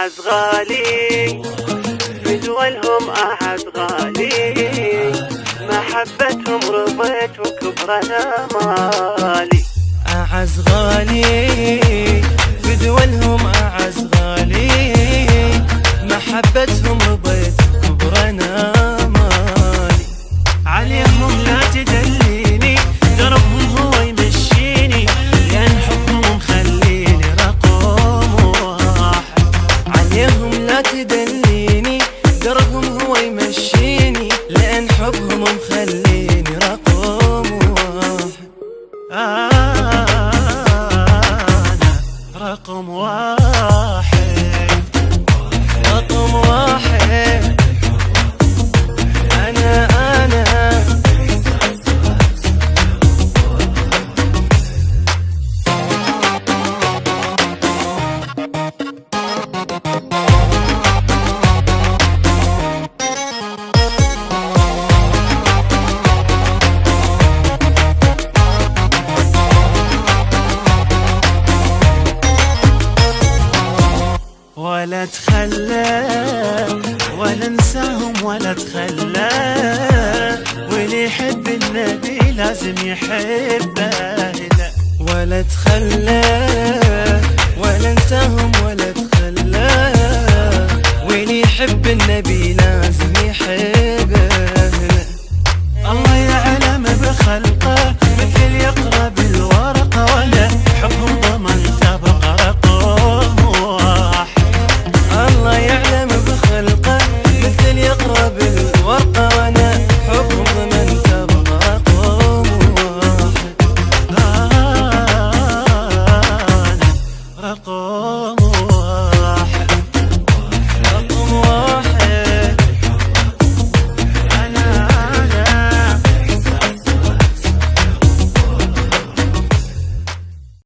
أعز غالي، في دولهم أعز غالي، محبتهم رضيت وكبرنا مالي. أعز غالي في دولهم أعز غالي، محبتهم رضيت وكبرنا مالي. عليهم لا تدليني، دربهم هو يمشيني، لأن حبهم مخليني رقم واحد. عليهم لا تدليني، دربهم هو يمشيني، لأن حبهم مخليني رقم واحد. أنا رقم واحد، رقم واحد. أنا ولا تخلى ولا انساهم ولا تخلى، واللي يحب النبي لازم يحبه. لا ولا تخلى ولا انساهم ولا تخلى، واللي يحب النبي لازم يحبه. الله يعلم بخلقه، مثل يقرأ بالورقة، ولا حبهم ضمن تبقى رقم واحد. الله يعلم بخلقه، مثل يقرأ بالورقة، وانا حبهم ضمن تبقى رقم واحد. أنا رقم